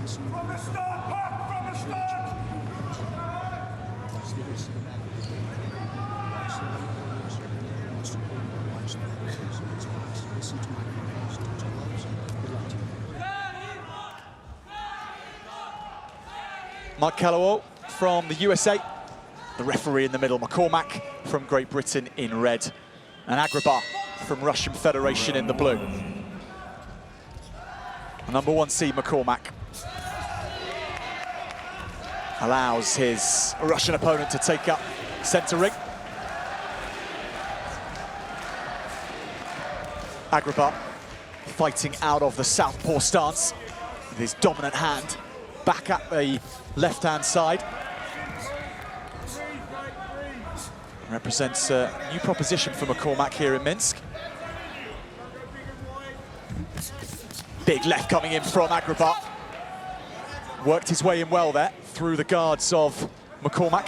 From the start, Puck, from the start! Mike Callowell from the USA, the referee in the middle, McCormack from Great Britain in red, and Agrabah from Russian Federation in the blue. Number 1 seed McCormack allows his Russian opponent to take up centre ring. Agrabah fighting out of the southpaw stance with his dominant hand back at the left-hand side. Represents a new proposition for McCormack here in Minsk. Big left coming in from Agrabah. Worked his way in well there through the guards of McCormack.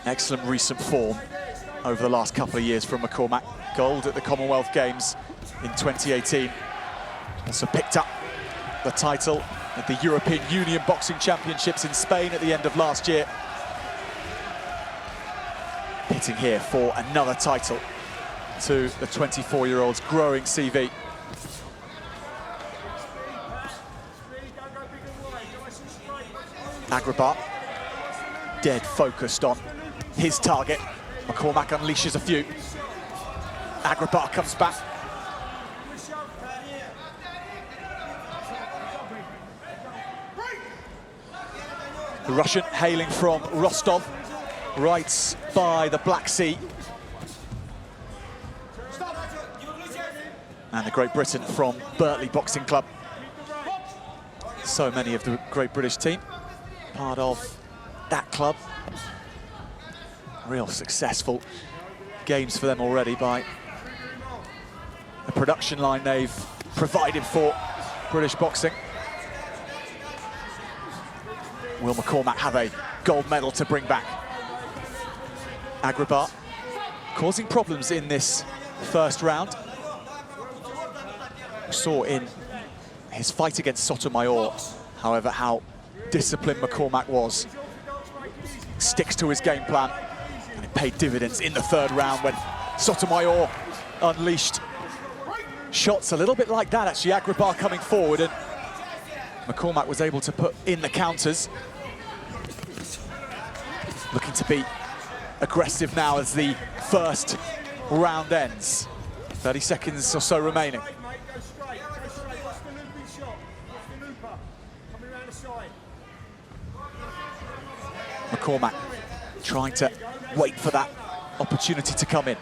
Excellent recent form over the last couple of years from McCormack. Gold at the Commonwealth Games in 2018. Also picked up the title at the European Union Boxing Championships in Spain at the end of last year. Hitting here for another title to the 24-year-old's growing CV. Agrabah dead focused on his target. McCormack unleashes a few. Agrabah comes back. The Russian hailing from Rostov, right by the Black Sea. And the Great Britain from Birtley Boxing Club. So many of the Great British team part of that club. Real successful games for them already by the production line they've provided for British boxing. Will McCormack have a gold medal to bring back? Agrabah causing problems in this first round. We saw in his fight against Sotomayor, however, how disciplined McCormack was. Sticks to his game plan, and it paid dividends in the third round when Sotomayor unleashed shots a little bit like that, actually. Agrabah coming forward, and McCormack was able to put in the counters. Looking to be aggressive now as the first round ends. 30 seconds or so remaining. McCormack trying to wait for that opportunity to come in.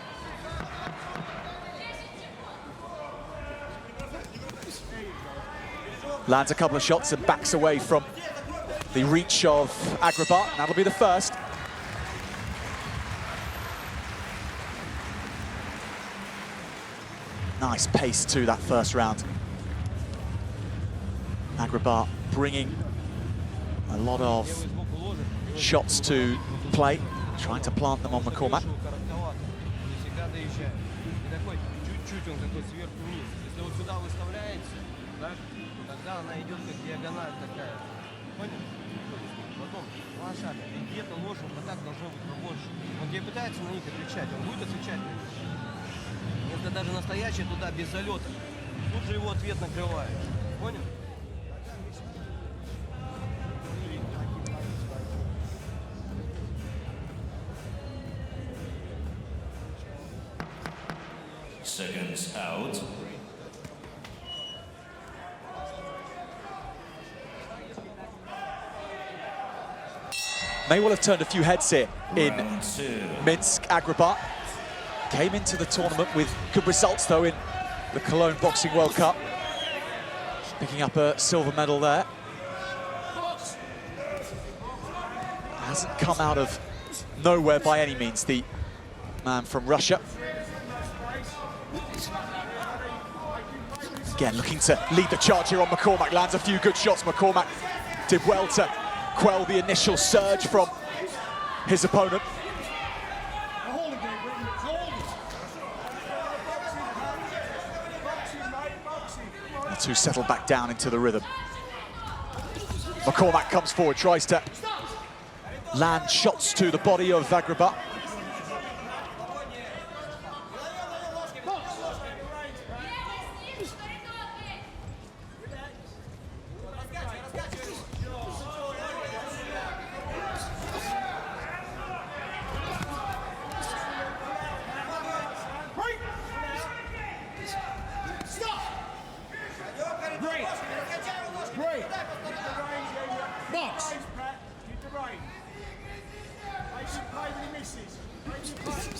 Lands a couple of shots and backs away from the reach of Agrabah. That'll be the first. Nice pace to that first round. Agrabah bringing a lot of shots to play, trying to plant them on McCormack. Если даже настоящий туда без залета, тут же его ответ накрывает. Понял? Seconds out. May well have turned a few heads here in Minsk. Agrabah came into the tournament with good results, though, in the Cologne Boxing World Cup. Picking up a silver medal there. Hasn't come out of nowhere by any means, the man from Russia. Again, looking to lead the charge here on McCormack. Lands a few good shots. McCormack did well to quell the initial surge from his opponent. two settle back down into the rhythm. McCormack comes forward, tries to land shots to the body of Agrabah.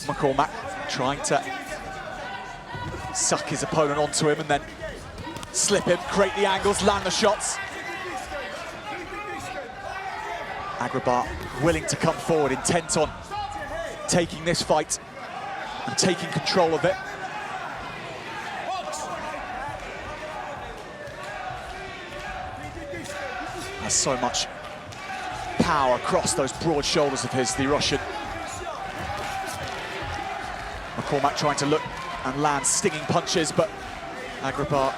McCormack trying to suck his opponent onto him and then slip him, create the angles, land the shots. Agrabah willing to come forward, intent on taking this fight and taking control of it. Has so much power across those broad shoulders of his, the Russian. McCormack trying to look and land stinging punches, but Agrabah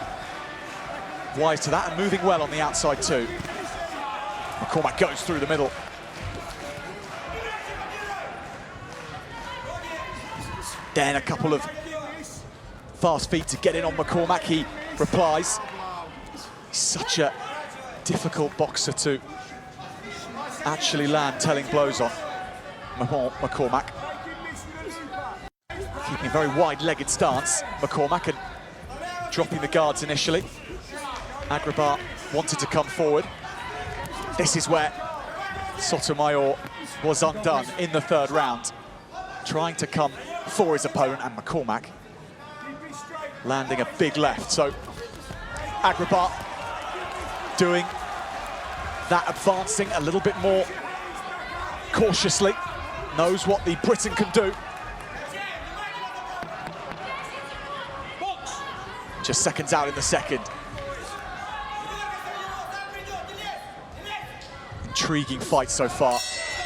wise to that and moving well on the outside too. McCormack goes through the middle. Then a couple of fast feet to get in on McCormack. He replies. He's such a difficult boxer to actually land telling blows on. McCormack keeping a very wide-legged stance. McCormack and dropping the guards initially. Agrabah wanted to come forward. This is where Sotomayor was undone in the third round, trying to come for his opponent, and McCormack landing a big left. So Agrabah doing that, advancing a little bit more cautiously, knows what the Briton can do. Just seconds out in the second. Intriguing fight so far.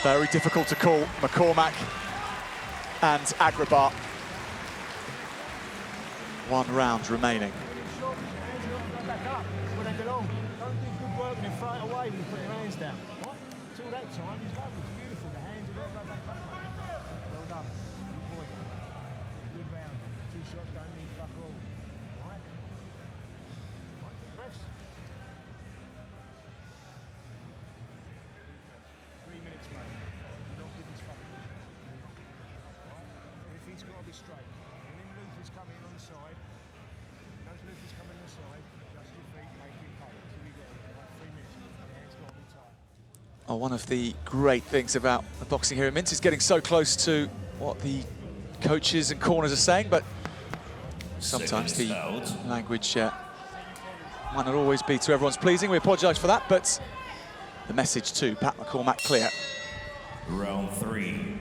Very difficult to call. McCormack and Agrabah. 1 round remaining. Oh, one of the great things about the boxing here in Mint is getting so close to what the coaches and corners are saying, but sometimes the language might not always be to everyone's pleasing. We apologise for that, but the message to Pat McCormack clear. Round 3.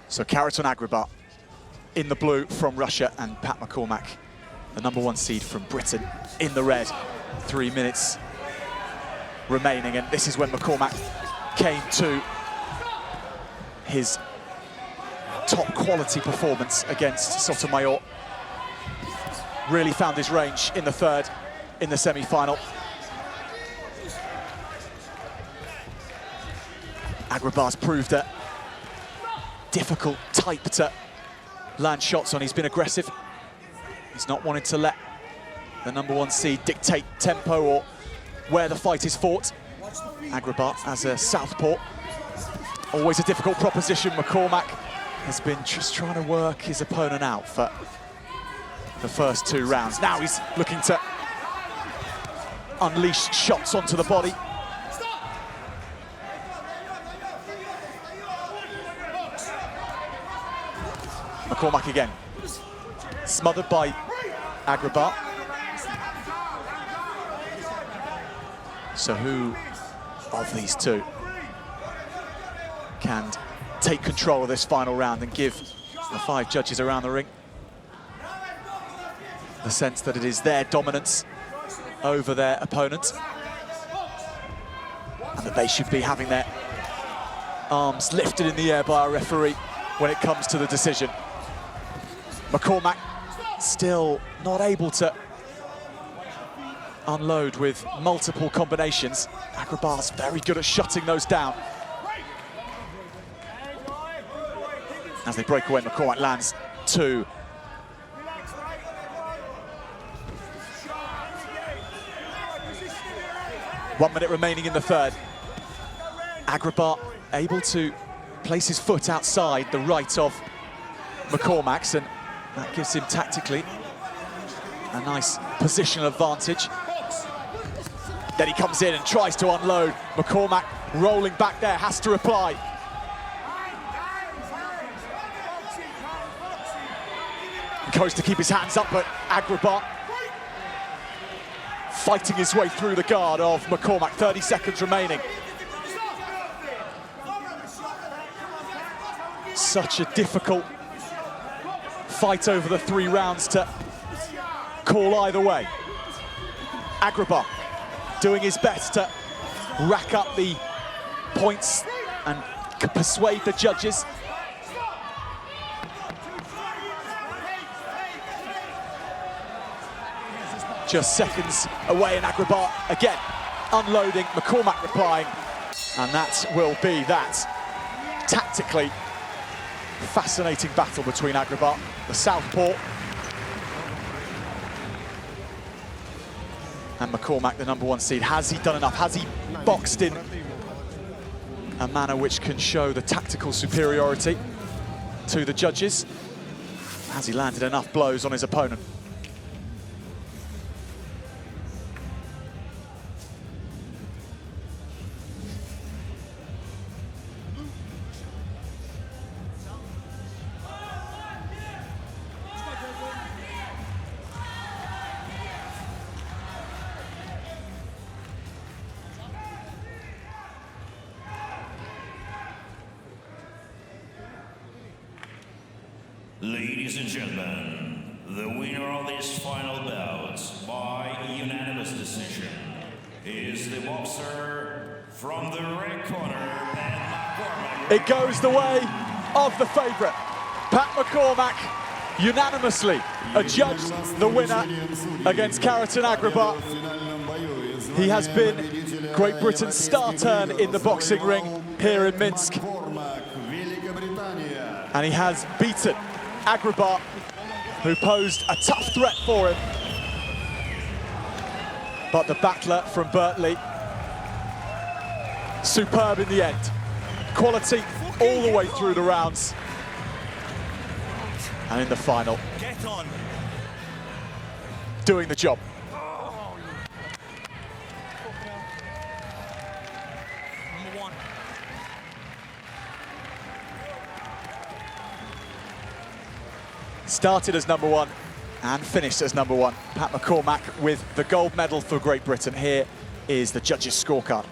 So Karaton Agrabah in the blue from Russia, and Pat McCormack, the #1 seed from Britain, in the red. 3 minutes remaining, and this is when McCormack came to his top quality performance against Sotomayor. Really found his range in the third, in the semi-final. Agrabah's proved a difficult type to land shots on. He's been aggressive. He's not wanted to let the #1 seed dictate tempo or where the fight is fought. Agrabah as a southpaw, always a difficult proposition. McCormack has been just trying to work his opponent out for the first 2 rounds. Now he's looking to unleash shots onto the body. McCormack again, smothered by Agrabah. So who of these two can take control of this final round and give the 5 judges around the ring the sense that it is their dominance over their opponent, and that they should be having their arms lifted in the air by a referee when it comes to the decision. McCormack still not able to unload with multiple combinations. Agrabar's very good at shutting those down. As they break away, McCormack lands 2. One minute remaining in the third. Agrabar able to place his foot outside the right of McCormack's, and that gives him tactically a nice positional advantage. Then he comes in and tries to unload. McCormack rolling back there, has to reply. Goes to keep his hands up, but Agrabar fighting his way through the guard of McCormack. 30 seconds remaining. Such a difficult fight over the 3 rounds to call either way. Agrabar doing his best to rack up the points and persuade the judges. Just seconds away, and Agrabar again unloading, McCormack replying, and that will be that. Tactically fascinating battle between Agrabar, the southpaw, and McCormack, the #1 seed. Has he done enough? Has he boxed in a manner which can show the tactical superiority to the judges? Has he landed enough blows on his opponent? Ladies and gentlemen, the winner of this final bout by unanimous decision is the boxer from the red corner, Pat McCormack. It goes the way of the favourite. Pat McCormack unanimously adjudged the winner against Karatin Agrabar. He has been Great Britain's star turn in the boxing ring here in Minsk. And he has beaten Agrabar, who posed a tough threat for him. But the battler from Berkeley, superb in the end. Quality all the way through the rounds. And in the final, doing the job. Started as #1 and finished as #1. Pat McCormack with the gold medal for Great Britain. Here is the judges' scorecard.